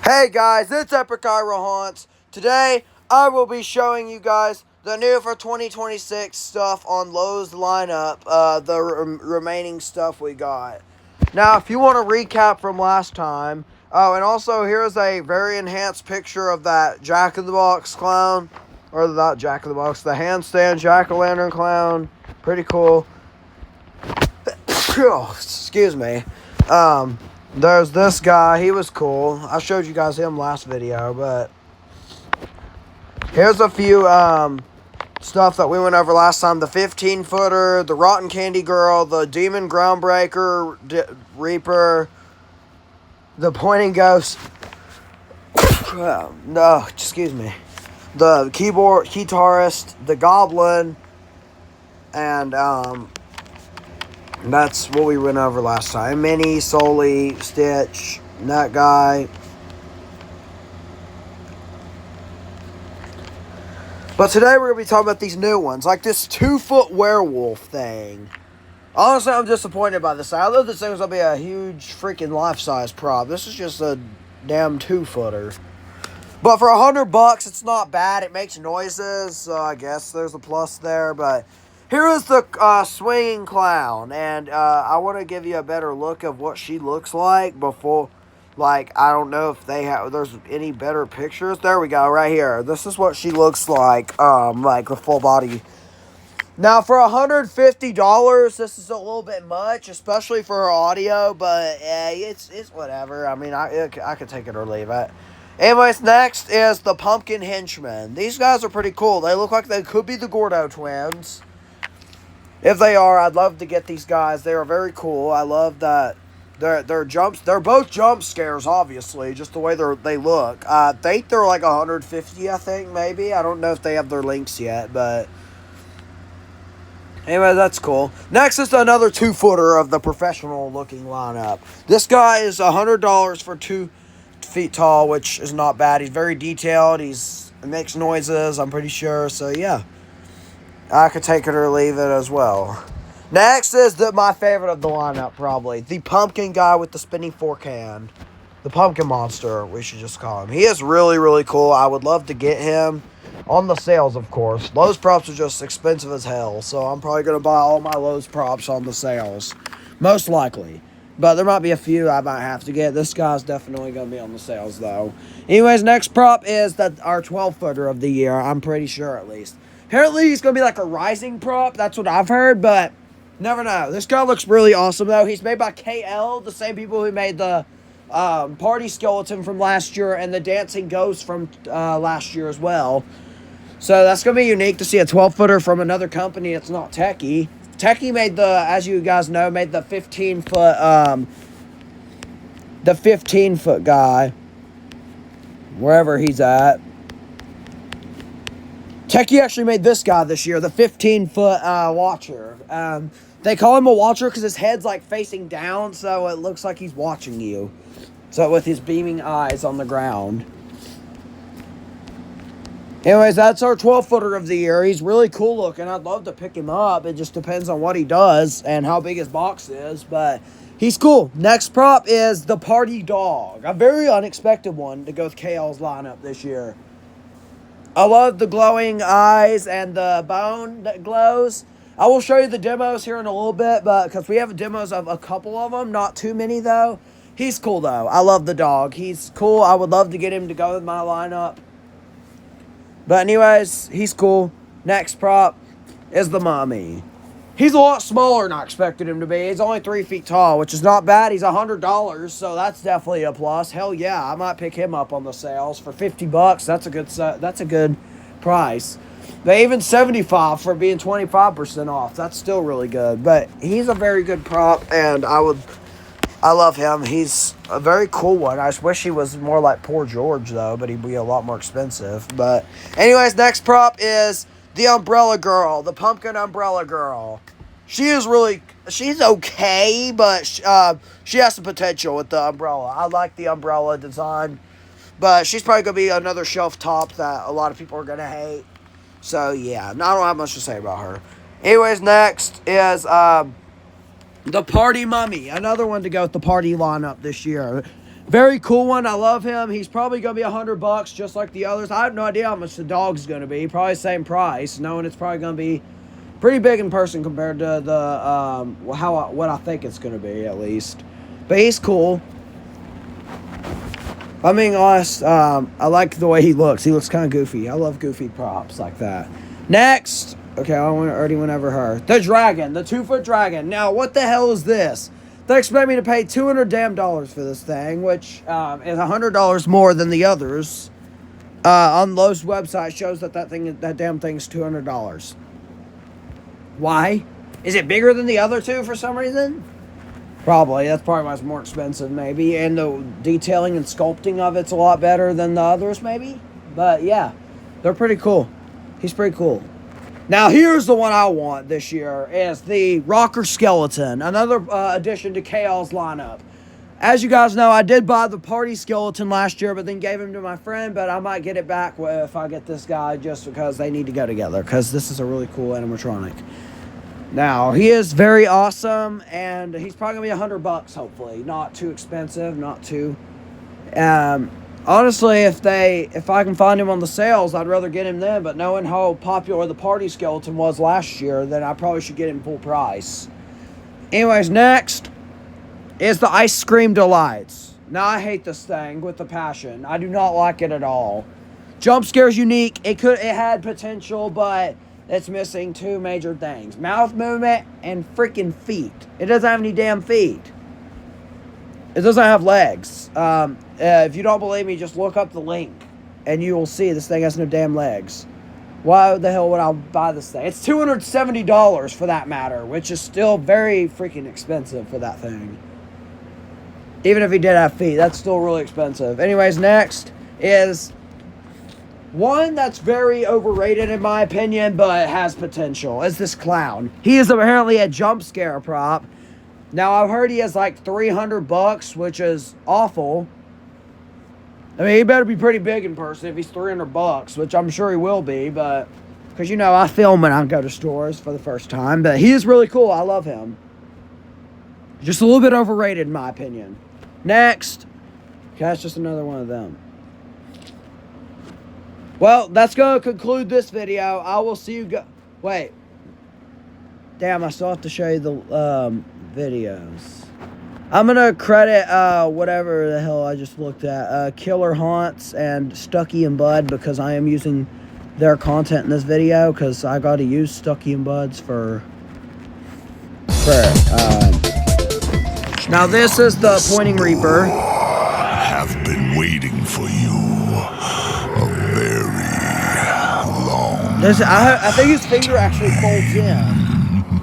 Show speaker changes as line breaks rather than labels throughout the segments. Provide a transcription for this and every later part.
Hey guys, it's Epic Ira Haunts. Today, I will be showing you guys the new for 2026 stuff on Lowe's lineup, the remaining stuff we got. Now, if you want to recap from last time, oh, and also here's a very enhanced picture of that Jack-in-the-Box clown, or not Jack-in-the-Box, the handstand Jack-o'-lantern clown. Pretty cool. Excuse me. There's this guy. He was cool. I showed you guys him last video, but here's a few stuff that we went over last time. The 15-footer, the Rotten Candy Girl, the Demon Groundbreaker Reaper, the Pointing Ghost. No, excuse me. The keyboard guitarist, the Goblin, and that's what we went over last time. Minnie, Sully, Stitch, that guy. But today we're going to be talking about these new ones. Like this 2-foot werewolf thing. Honestly, I'm disappointed by this. I thought this thing was going to be a huge freaking life-size prop. This is just a damn 2-footer. But for $100, it's not bad. It makes noises, so I guess there's a plus there. But here is the swinging clown, and I want to give you a better look of what she looks like before, like, I don't know if there's any better pictures. There we go, right here. This is what she looks like the full body. Now, for $150, this is a little bit much, especially for her audio, but it's whatever. I mean, I could take it or leave it. Anyways, next is the Pumpkin Henchmen. These guys are pretty cool. They look like they could be the Gordo twins. If they are, I'd love to get these guys. They are very cool. I love that they're both jump scares, obviously, just the way they look. I think they're like 150, I think, maybe. I don't know if they have their links yet, but anyway, that's cool. Next is another 2-footer of the professional looking lineup. This guy is $100 for 2 feet tall, which is not bad. He's very detailed. He makes noises, I'm pretty sure. So yeah, I could take it or leave it as well. Next is my favorite of the lineup, probably. The pumpkin guy with the spinning fork hand. The pumpkin monster, we should just call him. He is really, really cool. I would love to get him on the sales, of course. Lowe's props are just expensive as hell, so I'm probably going to buy all my Lowe's props on the sales. Most likely. But there might be a few I might have to get. This guy's definitely going to be on the sales, though. Anyways, next prop is our 12-footer of the year. I'm pretty sure, at least. Apparently, he's going to be like a rising prop. That's what I've heard, but never know. This guy looks really awesome, though. He's made by KL, the same people who made the party skeleton from last year and the dancing ghost from last year as well. So that's going to be unique to see a 12-footer from another company. It's not Techie. Techie made as you guys know, made the 15-foot guy, wherever he's at. Techie actually made this guy this year, the 15-foot watcher. They call him a watcher because his head's like facing down, so it looks like he's watching you. So with his beaming eyes on the ground. Anyways, that's our 12-footer of the year. He's really cool looking. I'd love to pick him up. It just depends on what he does and how big his box is, but he's cool. Next prop is the party dog. A very unexpected one to go with KL's lineup this year. I love the glowing eyes and the bone that glows. I will show you the demos here in a little bit, but because we have demos of a couple of them, not too many though. He's cool though. I love the dog. He's cool. I would love to get him to go with my lineup. But anyways, he's cool. Next prop is the mummy. He's a lot smaller than I expected him to be. He's only 3 feet tall, which is not bad. He's $100, so that's definitely a plus. Hell yeah, I might pick him up on the sales for $50. That's a good price. But even $75 for being 25% off. That's still really good. But he's a very good prop, and I love him. He's a very cool one. I just wish he was more like Poor George, though, but he'd be a lot more expensive. But anyways, next prop is the Umbrella Girl, the Pumpkin Umbrella Girl. She's okay, but she has some potential with the umbrella. I like the umbrella design, but she's probably going to be another shelf top that a lot of people are going to hate. So, yeah, I don't have much to say about her. Anyways, next is the Party Mummy, another one to go with the party lineup this year. Very cool one. I love him. He's probably going to be $100 just like the others. I have no idea how much the dog's going to be. Probably same price, knowing it's probably going to be pretty big in person compared to the what I think it's going to be, at least. But he's cool. I'm being honest, I like the way he looks. He looks kind of goofy. I love goofy props like that. Next. Okay, I already went over her. The dragon. The 2-foot dragon. Now, what the hell is this? They expect me to pay $200 for this thing, which is $100 more than the others. On Lowe's website shows that that damn thing's $200. Why? Is it bigger than the other two for some reason? Probably. That's probably why it's more expensive, maybe. And the detailing and sculpting of it's a lot better than the others, maybe. But yeah, they're pretty cool. He's pretty cool. Now, here's the one I want this year, is the Rocker Skeleton, another addition to Chaos lineup. As you guys know, I did buy the Party Skeleton last year, but then gave him to my friend, but I might get it back if I get this guy just because they need to go together, because this is a really cool animatronic. Now, he is very awesome, and he's probably going to be $100, hopefully. Not too expensive, not too... Honestly, if I can find him on the sales, I'd rather get him then. But knowing how popular the Party Skeleton was last year, then I probably should get him full price. Anyways, next is the Ice Cream Delights. Now, I hate this thing with a passion. I do not like it at all. Jump scare's unique. It had potential, but it's missing two major things: mouth movement and freaking feet. It doesn't have any damn feet. It doesn't have legs. If you don't believe me, just look up the link, and you will see this thing has no damn legs. Why the hell would I buy this thing? It's $270 for that matter, which is still very freaking expensive for that thing. Even if he did have feet, that's still really expensive. Anyways, next is one that's very overrated in my opinion, but has potential. It's this clown. He is apparently a jump scare prop. Now, I've heard he has like $300, which is awful. I mean, he better be pretty big in person if he's $300, which I'm sure he will be, but... Because, you know, I film when I go to stores for the first time, but he is really cool. I love him. Just a little bit overrated, in my opinion. Next. Okay, that's just another one of them. Well, that's going to conclude this video. I will see you Wait. Damn, I still have to show you the videos. I'm going to credit whatever the hell I just looked at. Killer Haunts and Stucky and Bud, because I am using their content in this video, because I got to use Stucky and Buds for now this is the Pointing Reaper.
I have been waiting for you a very long
I think his finger actually folds in.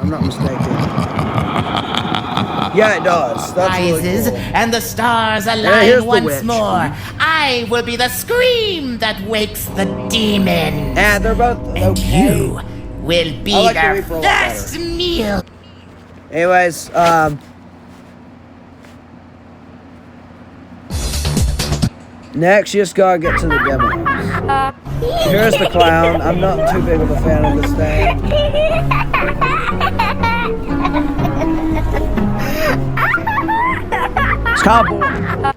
I'm not mistaken. Yeah, it does. That's really cool.
And the stars align once more. I will be the scream that wakes the demon.
And they're both okay.
And you will be their first meal.
Anyways, next, you just gotta get to the demos. Here's the clown. I'm not too big of a fan of this thing. It's kind of boring.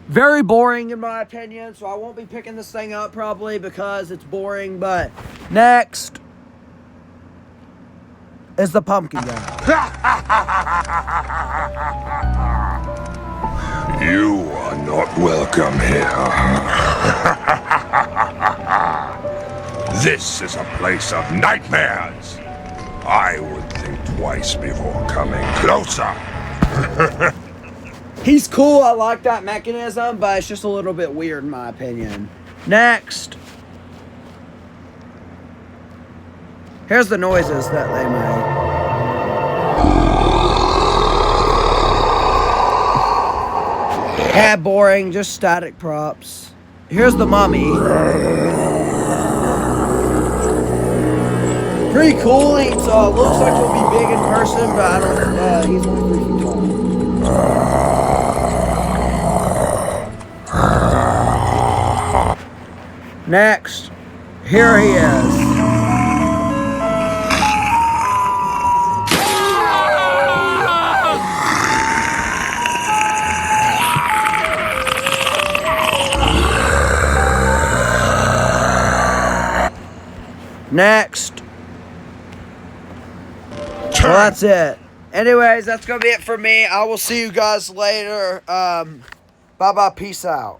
Very boring in my opinion, so I won't be picking this thing up probably because it's boring, but next is the pumpkin guy.
You are not welcome here. This is a place of nightmares. I would think twice before coming closer.
He's cool, I like that mechanism, but it's just a little bit weird in my opinion. Next. Here's the noises that they make. Yeah, boring, just static props. Here's the mummy. Pretty cool. He looks like he'll be big in person, but I don't. He's only 3 feet tall. Next, here he is. Next. Well, that's it. Anyways, that's going to be it for me. I will see you guys later. Bye-bye. Peace out.